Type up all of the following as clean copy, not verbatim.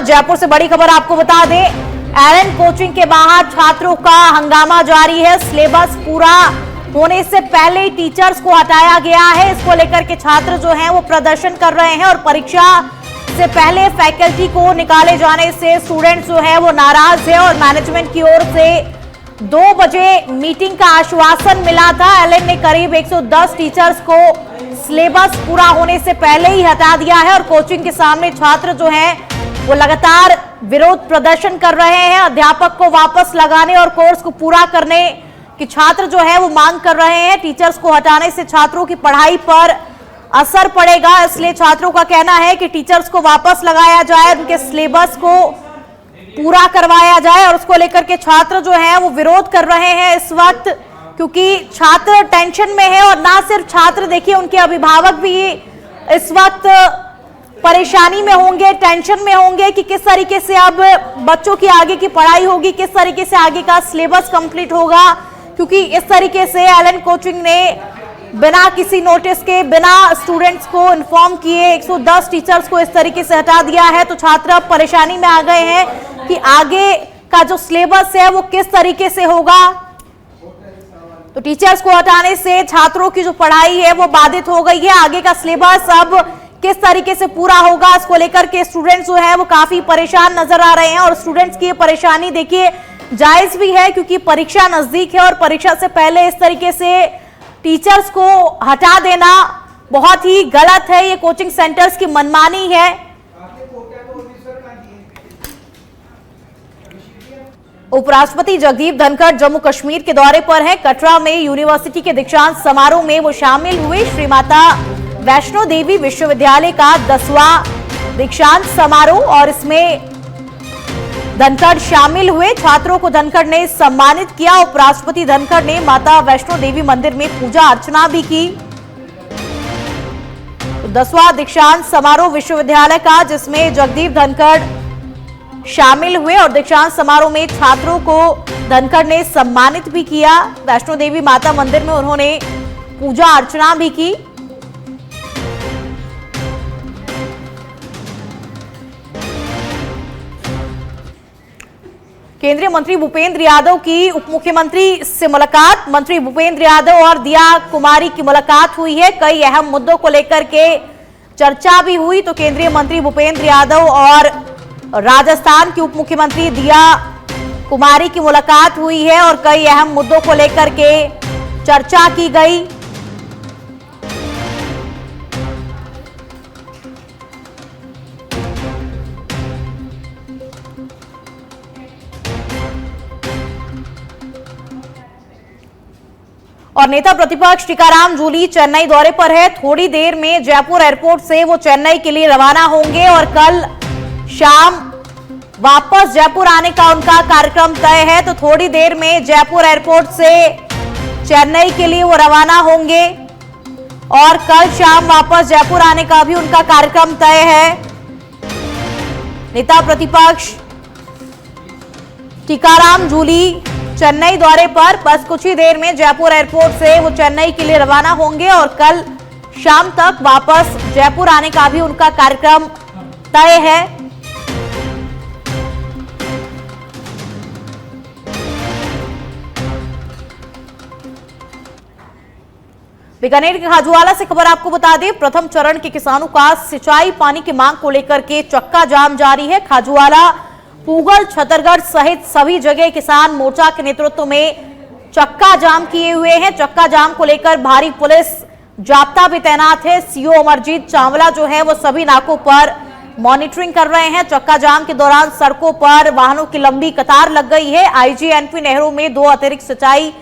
जयपुर से बड़ी खबर आपको बता दें, एलन कोचिंग के बाहर छात्रों का हंगामा जारी है। सिलेबस पूरा होने से पहले ही टीचर्स को हटाया गया है। इसको लेकर के छात्र जो हैं वो प्रदर्शन कर रहे हैं और परीक्षा से पहले फैकल्टी को निकाले जाने से स्टूडेंट्स जो है वो नाराज है और मैनेजमेंट की ओर से 2 बजे मीटिंग का आश्वासन मिला था। एलन ने करीब 110 टीचर्स को सिलेबस पूरा होने से पहले ही हटा दिया है और कोचिंग के सामने छात्र जो हैं वो लगातार विरोध प्रदर्शन कर रहे हैं। अध्यापक को वापस लगाने और कोर्स को पूरा करने की छात्र जो है वो मांग कर रहे हैं। टीचर्स को हटाने से छात्रों की पढ़ाई पर असर पड़ेगा, इसलिए छात्रों का कहना है कि टीचर्स को वापस लगाया जाए, उनके सिलेबस को पूरा करवाया जाए और उसको लेकर के छात्र जो हैं वो विरोध कर रहे हैं इस वक्त, क्योंकि छात्र टेंशन में है और ना सिर्फ छात्र, देखिए उनके अभिभावक भी इस वक्त परेशानी में होंगे, टेंशन में होंगे कि किस तरीके से अब बच्चों की आगे की पढ़ाई होगी, किस तरीके से आगे का सिलेबस कंप्लीट होगा, क्योंकि इस तरीके से एलन कोचिंग ने बिना किसी नोटिस के, बिना स्टूडेंट्स को इन्फॉर्म किए 110 टीचर्स को इस तरीके से हटा दिया है। तो छात्र अब परेशानी में आ गए हैं कि आगे का जो सिलेबस है वो किस तरीके से होगा। तो टीचर्स को हटाने से छात्रों की जो पढ़ाई है वो बाधित हो गई है। आगे का सिलेबस अब किस तरीके से पूरा होगा, इसको लेकर के स्टूडेंट्स जो है वो काफी परेशान नजर आ रहे हैं और स्टूडेंट्स की ये परेशानी देखिए जायज भी है, क्योंकि परीक्षा नजदीक है और परीक्षा से पहले इस तरीके से टीचर्स को हटा देना बहुत ही गलत है। ये कोचिंग सेंटर्स की मनमानी है। उपराष्ट्रपति जगदीप धनखड़ जम्मू कश्मीर के दौरे पर हैं। कटरा में यूनिवर्सिटी के दीक्षांत समारोह में वो शामिल हुए। श्री माता वैष्णो देवी विश्वविद्यालय का 10वां दीक्षांत समारोह और इसमें धनखड़ शामिल हुए। छात्रों को धनखड़ ने सम्मानित किया। उपराष्ट्रपति धनखड़ ने माता वैष्णो देवी मंदिर में पूजा अर्चना भी की। 10वां दीक्षांत समारोह विश्वविद्यालय का, जिसमें जगदीप धनखड़ शामिल हुए और दीक्षांत समारोह में छात्रों को धनखड़ ने सम्मानित भी किया। वैष्णो देवी माता मंदिर में उन्होंने पूजा अर्चना भी की। केंद्रीय मंत्री भूपेंद्र यादव की उप मुख्यमंत्री से मुलाकात। मंत्री भूपेंद्र यादव और दिया कुमारी की मुलाकात हुई है। कई अहम मुद्दों को लेकर के चर्चा भी हुई। तो केंद्रीय मंत्री भूपेंद्र यादव और राजस्थान की उप मुख्यमंत्री दिया कुमारी की मुलाकात हुई है और कई अहम मुद्दों को लेकर के चर्चा की गई। और नेता प्रतिपक्ष टीकाराम जूली चेन्नई दौरे पर है। थोड़ी देर में जयपुर एयरपोर्ट से वो चेन्नई के लिए रवाना होंगे और कल शाम वापस जयपुर आने का उनका कार्यक्रम तय है। तो थोड़ी देर में जयपुर एयरपोर्ट से चेन्नई के लिए वो रवाना होंगे और कल शाम वापस जयपुर आने का भी उनका कार्यक्रम तय है। नेता प्रतिपक्ष टीकाराम जूली चेन्नई दौरे पर, बस कुछ ही देर में जयपुर एयरपोर्ट से वो चेन्नई के लिए रवाना होंगे और कल शाम तक वापस जयपुर आने का भी उनका कार्यक्रम तय है। बीकानेर के खाजुवाला से खबर आपको बता दें, प्रथम चरण के किसानों का सिंचाई पानी की मांग को लेकर के चक्का जाम जारी है। खाजुवाला, पूगल, छतरगढ़ सहित सभी जगह किसान मोर्चा के नेतृत्व में चक्का जाम किए हुए हैं। चक्का जाम को लेकर भारी पुलिस जाब्ता भी तैनात है। सीओ अमरजीत चावला जो है वो सभी नाकों पर मॉनिटरिंग कर रहे हैं। चक्का जाम के दौरान सड़कों पर वाहनों की लंबी कतार लग गई है। आईजीएनपी नहरों में 2 अतिरिक्त सिंचाई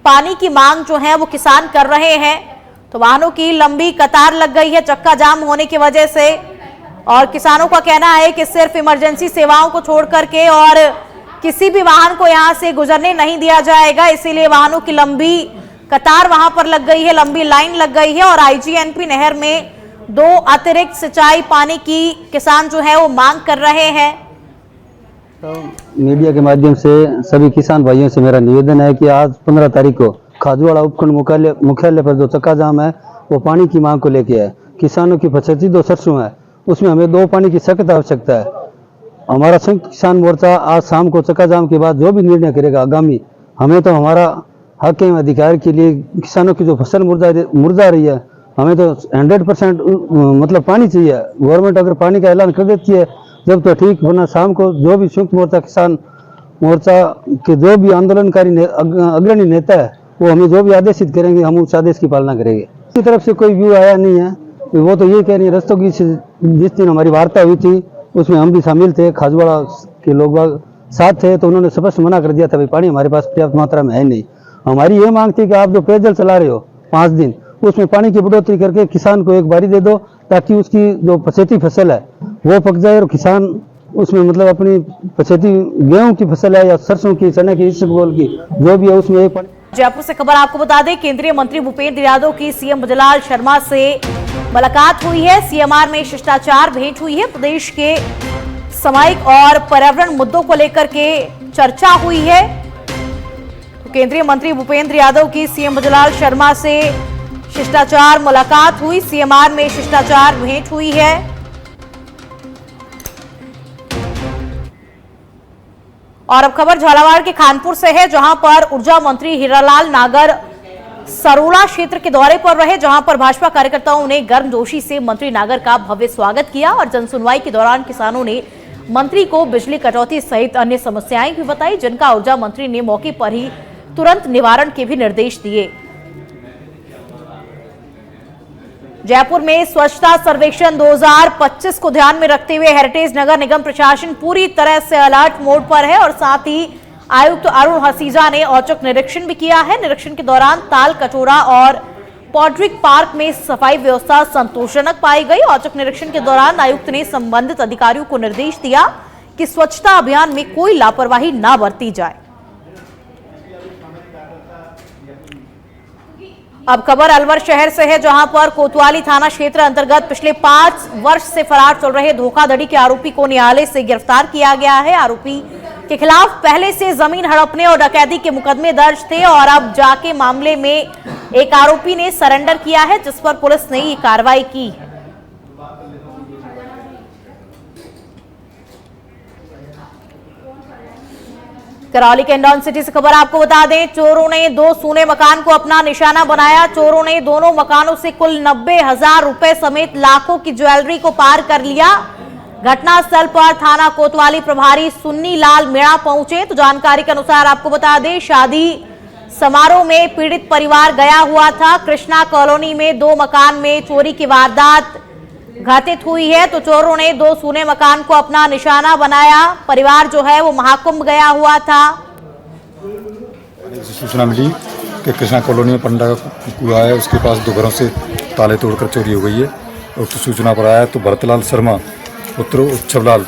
पानी की मांग जो है वो किसान कर रहे हैं। तो वाहनों की लंबी कतार लग गई है चक्का जाम होने की वजह से और किसानों का कहना है कि सिर्फ इमरजेंसी सेवाओं को छोड़ करके और किसी भी वाहन को यहां से गुजरने नहीं दिया जाएगा, इसीलिए वाहनों की लंबी कतार वहां पर लग गई है, लंबी लाइन लग गई है और आईजीएनपी नहर में 2 अतिरिक्त सिंचाई पानी की किसान जो है वो मांग कर रहे हैं। तो मीडिया के माध्यम से सभी किसान भाइयों से मेरा निवेदन है कि आज 15 तारीख को खाजुवाड़ा उपखंड मुख्यालय पर जो चक्का जाम है वो पानी की मांग को लेके है। किसानों की 85 सरसों है, उसमें हमें 2 पानी की सख्त आवश्यकता है। हमारा संयुक्त किसान मोर्चा आज शाम को चक्का जाम के बाद जो भी निर्णय करेगा आगामी, हमें तो हमारा हक एवं अधिकार के लिए किसानों की जो फसल मुरझा रही है, हमें तो 100% मतलब पानी चाहिए। गवर्नमेंट अगर पानी का ऐलान कर देती है जब तो ठीक, वरना शाम को जो भी संयुक्त मोर्चा किसान मोर्चा के जो भी आंदोलनकारी अग्रणी नेता है वो हमें जो भी आदेशित करेंगे हम उस आदेश की पालना करेंगे। किसी तरफ से कोई व्यू आया नहीं है, वो तो ये कह रही है रस्तों की जिस दिन हमारी वार्ता हुई थी उसमें हम भी शामिल थे, खाजवाड़ा के लोग साथ थे, तो उन्होंने स्पष्ट मना कर दिया था भाई पानी हमारे पास पर्याप्त मात्रा में है नहीं। हमारी ये मांग थी कि आप जो पेयजल चला रहे हो 5 दिन, उसमें पानी की बढ़ोतरी करके किसान को एक बारी दे दो ताकि उसकी जो पछेती फसल है वो पक जाए और किसान उसमें मतलब अपनी पछेती गेहूं की फसल है या सरसों की, चने की, इसबगोल की जो भी है उसमें एक। जयपुर से खबर आपको बता दें, केंद्रीय मंत्री भूपेंद्र यादव की सीएम ब्रजलाल शर्मा से मुलाकात हुई है। सीएमआर में शिष्टाचार भेंट हुई है। प्रदेश के सामाजिक और पर्यावरण मुद्दों को लेकर के चर्चा हुई है। तो केंद्रीय मंत्री भूपेंद्र यादव की सीएम ब्रजलाल शर्मा से शिष्टाचार मुलाकात हुई। सीएमआर में शिष्टाचार भेंट हुई है। और अब खबर झालावाड़ के खानपुर से है, जहां पर ऊर्जा मंत्री हीरालाल नागर सरोला क्षेत्र के दौरे पर रहे, जहां पर भाजपा कार्यकर्ताओं ने गर्मजोशी से मंत्री नागर का भव्य स्वागत किया और जनसुनवाई के दौरान किसानों ने मंत्री को बिजली कटौती सहित अन्य समस्याएं भी बताई, जिनका ऊर्जा मंत्री ने मौके पर ही तुरंत निवारण के भी निर्देश दिए। जयपुर में स्वच्छता सर्वेक्षण 2025 को ध्यान में रखते हुए हेरिटेज नगर निगम प्रशासन पूरी तरह से अलर्ट मोड पर है और साथ ही आयुक्त अरुण हसीजा ने औचक निरीक्षण भी किया है। निरीक्षण के दौरान ताल कटोरा और पॉड्रिक पार्क में सफाई व्यवस्था संतोषजनक पाई गई। औचक निरीक्षण के दौरान आयुक्त ने संबंधित अधिकारियों को निर्देश दिया कि स्वच्छता अभियान में कोई लापरवाही न बरती जाए। अब खबर अलवर शहर से है, जहां पर कोतवाली थाना क्षेत्र अंतर्गत पिछले 5 वर्ष से फरार चल रहे धोखाधड़ी के आरोपी को न्यायालय से गिरफ्तार किया गया है। आरोपी के खिलाफ पहले से जमीन हड़पने और डकैती के मुकदमे दर्ज थे और अब जाके मामले में एक आरोपी ने सरेंडर किया है, जिस पर पुलिस ने ये कार्रवाई की है। करौली के इंडौन सिटी से खबर आपको बता दें, चोरों ने 2 सूने मकान को अपना निशाना बनाया। चोरों ने दोनों मकानों से कुल 90,000 रुपए समेत लाखों की ज्वेलरी को पार कर लिया। घटनास्थल पर थाना कोतवाली प्रभारी सुन्नी लाल मीणा पहुंचे। तो जानकारी के अनुसार आपको बता दें, शादी समारोह में पीड़ित परिवार गया हुआ था। कृष्णा कॉलोनी में 2 मकान में चोरी की वारदात घटित हुई है। तो चोरों ने 2 सूने मकान को अपना निशाना बनाया। परिवार जो है वो महाकुंभ गया हुआ था। सूचना मिली कि कृष्णा कॉलोनी में पंडा का कुआ है, उसके पास 2 घरों से ताले तोड़कर चोरी हो गई है। और तो सूचना पर आया तो भरतलाल शर्मा पुत्र उत्सवलाल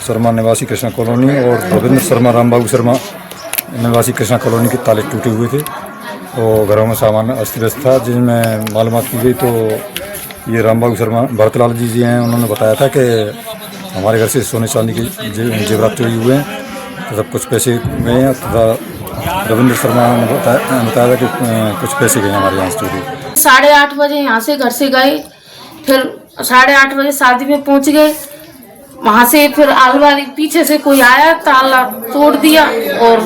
शर्मा निवासी कृष्णा कॉलोनी और रविंद्र शर्मा रामबाबू शर्मा निवासी कृष्णा कॉलोनी के ताले टूटे हुए थे और घरों में सामान अस्त व्यस्त था। जिनमें मालूमात की गई तो ये रामबाबू शर्मा भरतलाल जी हैं, उन्होंने बताया था कि हमारे घर से सोने चांदी के जेवरात चोरी हुए हैं तथा कुछ पैसे गए हैं। तथा रविंद्र शर्मा ने बताया था कि कुछ पैसे गए हमारे यहाँ से चोरी। 8:30 बजे यहाँ से घर से गए, फिर 8:30 बजे शादी में पहुँच गए। वहाँ से फिर आलवारी पीछे से कोई आया, ताला तोड़ दिया और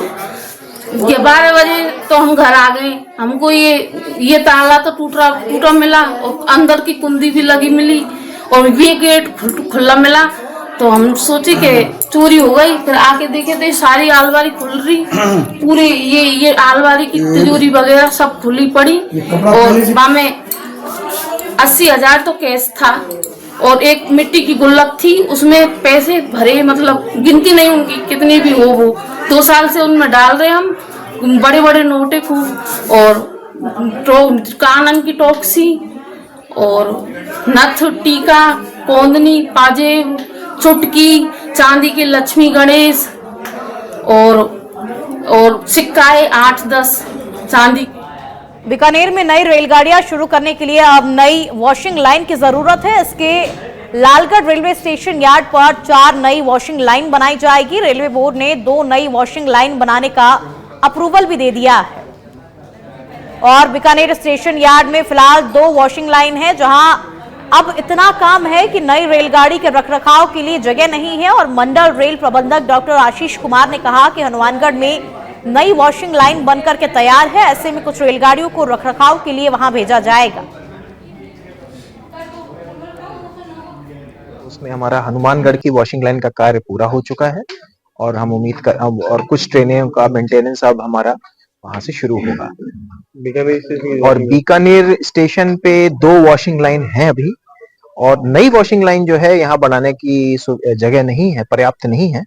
12 बजे तो हम घर आ गए। हमको ये ताला तो टूटा मिला और अंदर की कुंडी भी लगी मिली और ये गेट खुला मिला। तो हम सोचे कि चोरी हो गई। फिर आके देखे तो सारी आलमारी खुल रही, पूरे ये आलमारी की तिजोरी वगैरह सब खुली पड़ी और वहाँ में 80,000 तो कैश था और एक मिट्टी की गुल्लक थी, उसमें पैसे भरे, मतलब गिनती नहीं उनकी कितनी भी हो। वो 2 साल से उनमें डाल रहे हम, बड़े बड़े नोटे खूब और कानन की टॉक्सी और नथ, टीका, कोंदनी, पाजेब, चुटकी, चांदी के लक्ष्मी गणेश और सिक्काएं 8-10 चांदी। बीकानेर में नई रेलगाड़ियां शुरू करने के लिए अब नई वॉशिंग लाइन की जरूरत है। इसके लालगढ़ रेलवे स्टेशन यार्ड पर 4 नई वॉशिंग लाइन बनाई जाएगी। रेलवे बोर्ड ने 2 नई वॉशिंग लाइन बनाने का अप्रूवल भी दे दिया है और बीकानेर स्टेशन यार्ड में फिलहाल 2 वॉशिंग लाइन है, जहां अब इतना काम है कि नई रेलगाड़ी के रखरखाव के लिए जगह नहीं है और मंडल रेल प्रबंधक डॉक्टर आशीष कुमार ने कहा कि हनुमानगढ़ में नई वॉशिंग लाइन बनकर के तैयार है। ऐसे में कुछ रेलगाड़ियों को रखरखाव के लिए वहां भेजा जाएगा। उसमें हमारा हनुमानगढ़ की वॉशिंग लाइन का कार्य पूरा हो चुका है और हम उम्मीद कर और कुछ ट्रेनों का मेंटेनेंस अब हमारा वहां से शुरू होगा। और बीकानेर स्टेशन पे 2 वॉशिंग लाइन है अभी, और नई वॉशिंग लाइन जो है यहाँ बनाने की जगह नहीं है, पर्याप्त नहीं है,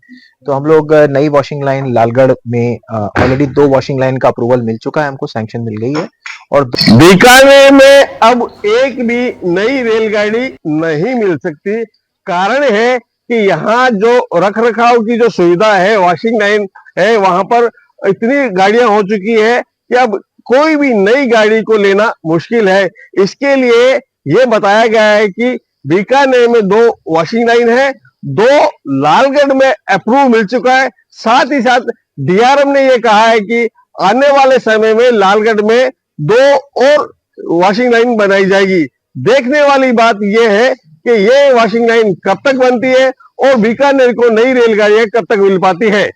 तो हम लोग नई वॉशिंग लाइन लालगढ़ में ऑलरेडी 2 वॉशिंग लाइन का अप्रूवल मिल चुका है, हमको सैंक्शन मिल गई है। और बीकानेर में अब एक भी नई रेलगाड़ी नहीं मिल सकती। कारण है कि यहाँ जो रखरखाव की जो सुविधा है, वॉशिंग लाइन है, वहां पर इतनी गाड़ियां हो चुकी है कि अब कोई भी नई गाड़ी को लेना मुश्किल है। इसके लिए ये बताया गया है कि बीकानेर में 2 वॉशिंग लाइन है, 2 लालगढ़ में अप्रूव मिल चुका है। साथ ही साथ डीआरएम ने ये कहा है कि आने वाले समय में लालगढ़ में 2 और वॉशिंग लाइन बनाई जाएगी। देखने वाली बात यह है कि ये वॉशिंग लाइन कब तक बनती है और बीकानेर को नई रेलगाड़ियां कब तक मिल पाती है।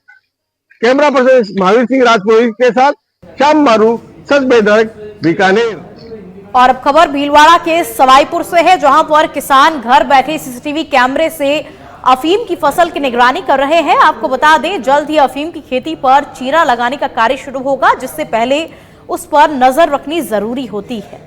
कैमरा पर्सन महावीर सिंह राजपुरोहित के साथ श्याम मारू, सच बेधड़क, बीकानेर। और अब खबर भीलवाड़ा के सवाईपुर से है, जहां पर किसान घर बैठे सीसीटीवी कैमरे से अफीम की फसल की निगरानी कर रहे हैं। आपको बता दें, जल्द ही अफीम की खेती पर चीरा लगाने का कार्य शुरू होगा, जिससे पहले उस पर नजर रखनी जरूरी होती है।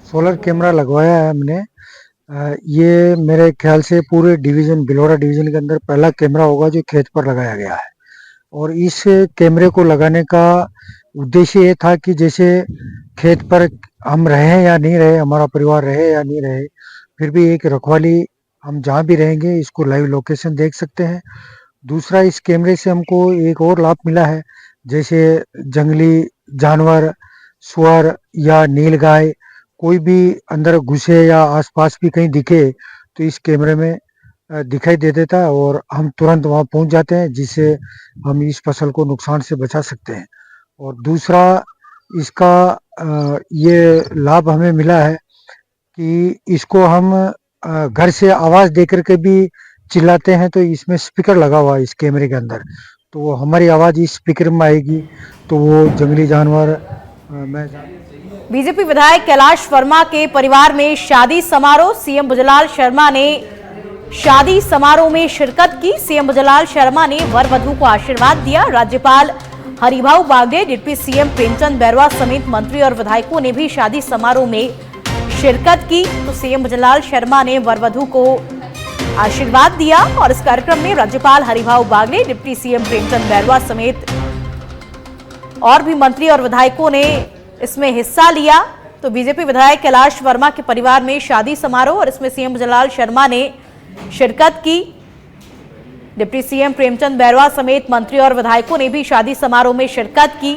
सोलर कैमरा लगवाया है हमने। ये मेरे ख्याल से पूरे डिवीजन, भीलवाड़ा डिवीजन के अंदर पहला कैमरा होगा जो खेत पर लगाया गया है। और इस कैमरे को लगाने का उद्देश्य ये था कि जैसे खेत पर हम रहे या नहीं रहे, हमारा परिवार रहे या नहीं रहे, फिर भी एक रखवाली, हम जहाँ भी रहेंगे इसको लाइव लोकेशन देख सकते हैं। दूसरा, इस कैमरे से हमको एक और लाभ मिला है, जैसे जंगली जानवर, सुअर या नीलगाय कोई भी अंदर घुसे या आसपास भी कहीं दिखे तो इस कैमरे में दिखाई दे देता है और हम तुरंत वहां पहुंच जाते हैं, जिससे हम इस फसल को नुकसान से बचा सकते हैं। और दूसरा, इसका ये लाभ हमें मिला है कि इसको हम घर से आवाज देकर के भी चिल्लाते हैं तो इसमें स्पीकर लगा हुआ है इस कैमरे के अंदर, तो हमारी आवाज इस स्पीकर में आएगी तो वो जंगली जानवर बीजेपी विधायक कैलाश वर्मा के परिवार में शादी समारोह। सीएम भुजलाल शर्मा ने शादी समारोह में शिरकत की। सीएम भुजलाल शर्मा ने वर वधू को आशीर्वाद दिया। राज्यपाल हरिभाऊ बागड़े, डिप्टी सीएम प्रेमचंद बैरवा समेत मंत्री और विधायकों ने भी शादी समारोह में शिरकत की। तो सीएम भुजलाल शर्मा ने वर वधू को आशीर्वाद दिया और इस कार्यक्रम में राज्यपाल हरिभाऊ बागड़े, डिप्टी सीएम प्रेमचंद बैरवा समेत और भी मंत्री और विधायकों ने इसमें हिस्सा लिया। तो बीजेपी विधायक कैलाश वर्मा के परिवार में शादी समारोह और इसमें सीएम भुजलाल शर्मा ने शिरकत की। डिप्टी सीएम प्रेमचंद बैरवा समेत मंत्री और विधायकों ने भी शादी समारोह में शिरकत की।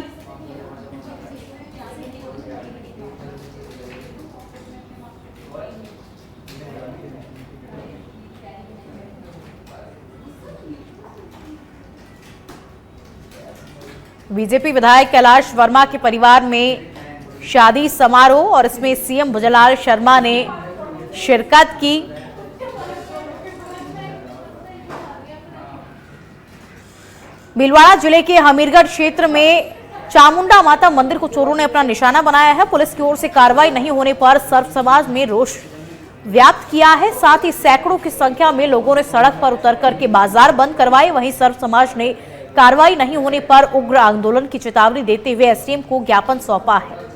बीजेपी विधायक कैलाश वर्मा के परिवार में शादी समारोह और इसमें सीएम भुजलाल शर्मा ने शिरकत की। भीलवाड़ा जिले के हमीरगढ़ क्षेत्र में चामुंडा माता मंदिर को चोरों ने अपना निशाना बनाया है। पुलिस की ओर से कार्रवाई नहीं होने पर सर्व समाज में रोष व्याप्त किया है। साथ ही सैकड़ों की संख्या में लोगों ने सड़क पर उतर करके बाजार बंद करवाए। वहीं सर्व समाज ने कार्रवाई नहीं होने पर उग्र आंदोलन की चेतावनी देते हुए एसडीएम को ज्ञापन सौंपा है।